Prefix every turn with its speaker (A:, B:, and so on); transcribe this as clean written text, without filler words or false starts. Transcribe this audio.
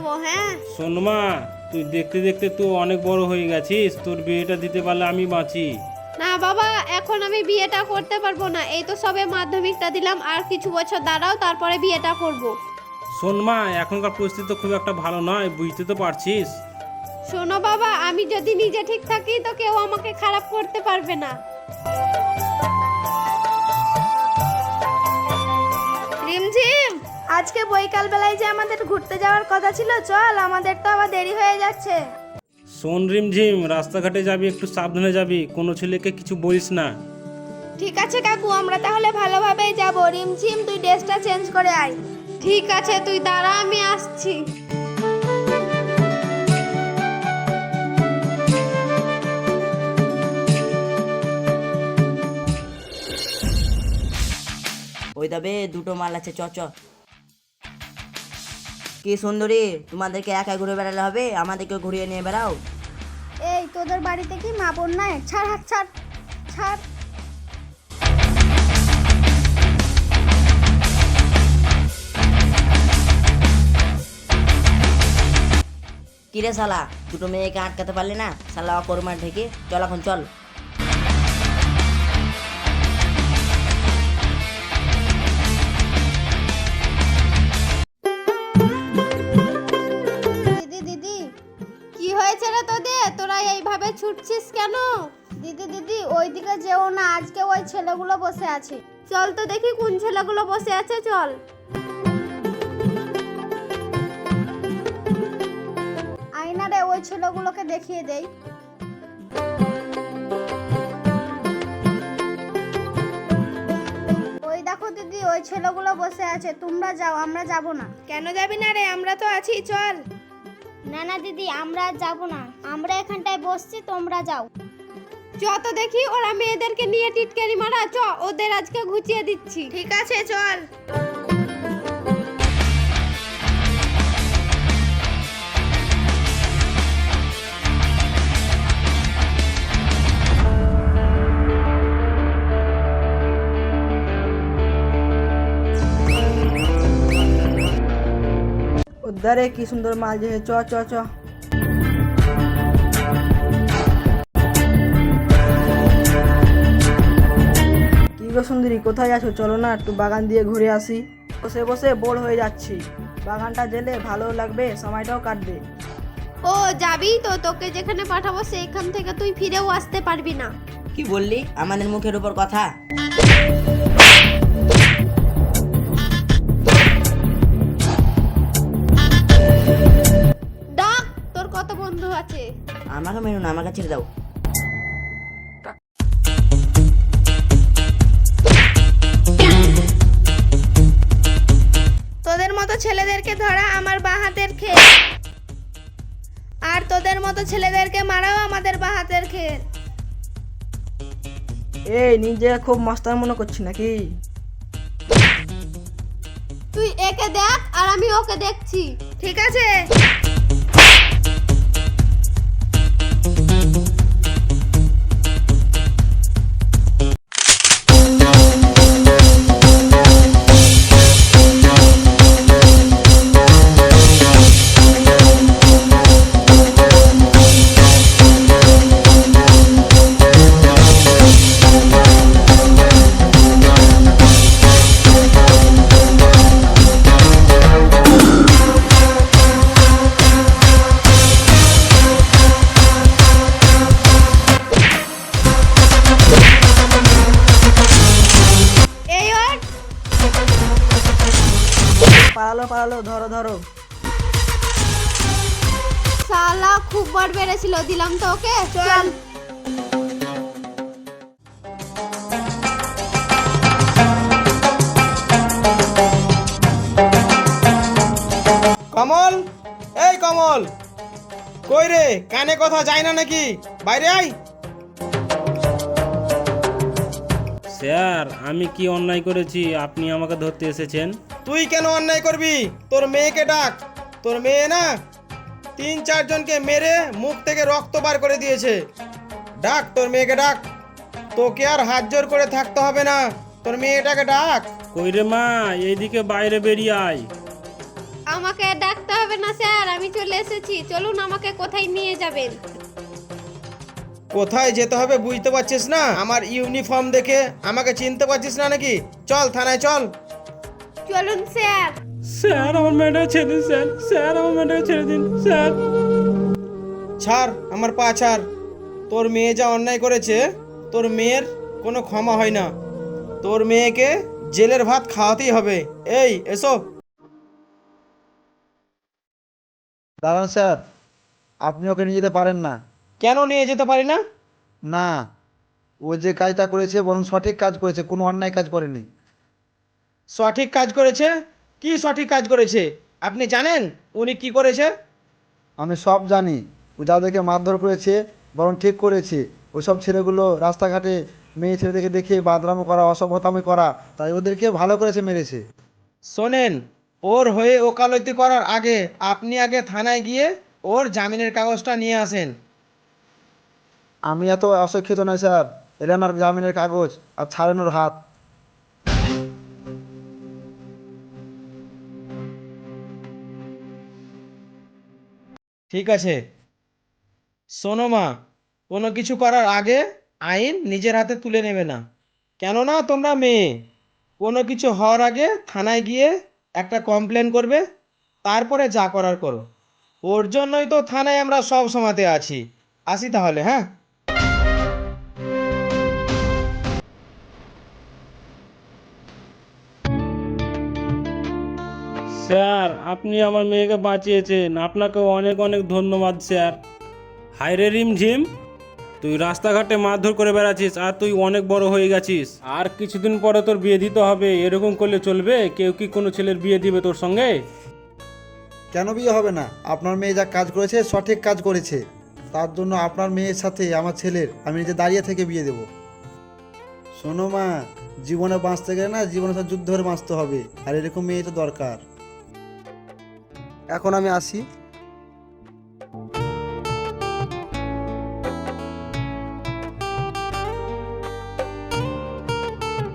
A: দেবো। হ্যাঁ
B: শোন মা, তুই দেখতে দেখতে তুই অনেক বড় হয়ে গেছিস, তোর বিয়েটা দিতে পারলে আমি বাঁচি।
A: না বাবা, এখন আমি বিয়েটা করতে পারবো না। এই তো সবে মাধ্যমিকটা দিলাম, আর কিছু বছর দাঁড়াও, তারপরে বিয়েটা করব।
B: শোন মা, এখনকার পরিস্থিতি তো খুব একটা ভালো নয়, বুঝতে তো পারছিস।
A: শোনো বাবা, আমি যদি নিজে ঠিক থাকি তো কেউ আমাকে খারাপ করতে পারবে না। রিমঝিম, আজকে বৈকাল বেলায় যে আমাদের ঘুরতে যাওয়ার কথা ছিল, চল, আমাদের তো আবার দেরি হয়ে যাচ্ছে।
B: শোন রিমঝিম, রাস্তাঘাটে যাবি একটু সাবধানে যাবি, কোনো ছেলেকে কিছু বলিস না।
A: ঠিক আছে কাকু, আমরা তাহলে ভালোভাবেই যাব। রিমঝিম, তুই ড্রেসটা চেঞ্জ করে আয়। ঠিক আছে, তুই দাঁড়া, আমি আসছি।
C: ওই তবে দুটো মাল আছে, চ চ। কি সুন্দরী, তোমাদেরকে একা ঘুরে বেড়ালে হবে, আমাদেরকে ঘুরিয়ে নিয়ে বেড়াও।
A: এই, তোদের বাড়িতে কি মা বোন নাই? ছাড় হাত, ছাড় ছাড়।
C: কিরে শালা, দুটো মেয়েকে আটকাতে পারলি না? শালা অকর্মার ঢেকে, চল এখন চল।
A: দিদি দিদি, কি হয়েছে রে তোদের? তোরা এইভাবে ছুটছিস কেন? দিদি দিদি, ওইদিকে যেও না, আজকে ওই ছেলেগুলো বসে আছে। চল তো দেখি কোন ছেলেগুলো বসে আছে, চল। আয়না রে, ওই ছেলেগুলোকে দেখিয়ে দেই। ওই দেখো দিদি, ওই ছেলেগুলো বসে আছে। তোমরা যাও, আমরা যাব না। কেন যাবি না রে? আমরা তো আছি, চল। না না দিদি, আমরা যাব না, আমরা এখানটায় বসছি, তোমরা যাও। চ তো দেখি, ওরা মেয়েদেরকে নিয়ে টিটকারি মারা, চ, ওদের আজকে ঘুচিয়ে দিচ্ছি। ঠিক আছে, চল।
D: উদ্ধারে কি সুন্দর মাল যে, চ চ চ। কি গো সুন্দরী, কোথায় আছো? চলো না একটু বাগান দিয়ে ঘুরে আসি। বসে বসে বোর হয়ে যাচ্ছি, বাগানটা গেলে ভালো লাগবে, সময়টাও কাটবে।
A: ও যাবি তো? তোকে যেখানে পাঠাবো সেইখান থেকে তুই ফিরেও আসতে পারবি না।
C: কি বললি? আমাদের মুখের উপর কথা।
A: ডাক, তোর কত বন্ধু আছে।
C: আমাকে মেরো না, আমাকে ছেড়ে দাও।
A: তোদের মতো ছেলেদেরকে ধরা আমার বাঁ হাতের খেল, আর তোদের মতো ছেলেদেরকে মারাও আমাদের বাঁ হাতের খেল।
D: এই নিজে খুব মস্তান মনে করছি নাকি?
A: তুই একে দেখ আর আমি ওকে দেখছি। ঠিক আছে।
D: পালালো পালালো, ধরো ধরো।
A: শালা খুব বড় বেড়েছিল, দিলাম তো ওকে, চল।
E: কমল, এই কমল, কই রে? কানে কথা যায় না নাকি? বাইরে আয়।
B: স্যার, আমি কি অন্যায় করেছি আপনি আমাকে ধরতে এসেছেন?
E: তুই কেন অন্যায় করবি? তোর মেয়েকে ডাক। তোর মেয়ে না 3-4 জনকে মেরে মুখ থেকে রক্ত বার করে দিয়েছে। ডাক, তোর মেয়েকে ডাক। তোকে আর হাত জোর করে থাকতে হবে না, তোর মেয়েটাকে ডাক।
B: কই রে মা, এইদিকে বাইরে বেরিয়ে আয়।
A: আমাকে ডাকতে হবে না স্যার,
F: এসেছি, চলুন আমাকে কোথায় নিয়ে যাবেন?
E: কোথায় যেতে হবে বুঝতে পারছিস না? আমার ইউনিফর্ম দেখে আমাকে চিনতে পারছিস না নাকি? চল থানায় চল।
F: চলুন স্যার।
B: স্যার আমার মেয়েটা ছেড়ে দিন স্যার, স্যার আমার মেয়েটাকে ছেড়ে দিন স্যার।
E: ছাড় আমার পা ছাড়। তোর মেয়ে যা অন্যায় করেছে, তোর মেয়ের কোনো ক্ষমা হয় না। তোর মেয়েকে জেলের ভাত খাওয়াতেই হবে। এই এসো।
G: দাঁড়ান স্যার, আপনি ওকে নিয়ে যেতে পারেন না।
E: কেন নিয়ে যেতে পারি না?
G: না, ও যে কাজটা করেছে বরং সঠিক কাজ করেছে, কোনো অন্যায় কাজ করেনি।
E: সঠিক কাজ করেছে? কি সঠিক কাজ করেছে আপনি জানেন উনি কি করেছে?
G: আমি সব জানি। ও যাদেরকে মারধর করেছে বরং ঠিক করেছে। ওইসব ছেলেগুলো রাস্তাঘাটে মেয়ে ছেলেদেরকে দেখে বাদরামো করা, অসভ্যতামি করা, তাই ওদেরকে ভালো করেছে, মেরেছে।
E: শোনেন, ওর হয়ে ওকালতি করার আগে আপনি আগে থানায় গিয়ে ওর জামিনের কাগজটা নিয়ে আসেন।
G: আমি এত অশিক্ষিত নয় স্যার। এলেন আর জামিনের কাগজ আর ছাড়েন ওর হাত।
E: ঠিক আছে। শোনো মা, কোনো কিছু করার আগে আইন নিজের হাতে তুলে নেবে না, কেননা তোমরা মেয়ে। কোনো কিছু হওয়ার আগে থানায় গিয়ে একটা কমপ্লেন করবে, তারপরে যা করার করো। ওর জন্যই তো থানায় আমরা সব সময়তে আছি। আসি তাহলে, হ্যাঁ।
B: স্যার আপনি আমার মেয়েকে বাঁচিয়েছেন, আপনাকে অনেক অনেক ধন্যবাদ স্যার। হায়রে রিমঝিম, তুই রাস্তাঘাটে মারধর করে বেড়াচ্ছিস আর তুই অনেক বড় হয়ে গেছিস। আর কিছুদিন পরে তোর বিয়ে দিতে হবে, এরকম করলে চলবে? কেউ কি কোনো ছেলের বিয়ে দিবে তোর সঙ্গে?
G: কেন বিয়ে হবে না? আপনার মেয়ে যা কাজ করেছে সঠিক কাজ করেছে, তার জন্য আপনার মেয়ের সাথে আমার ছেলের আমি নিজে দাঁড়িয়ে থেকে বিয়ে দেব। শোনো মা, জীবনে বাঁচতে গেলে না জীবনের সাথে যুদ্ধ করে বাঁচতে হবে, আর এরকম মেয়ে তো দরকার। এখন আমি আসি।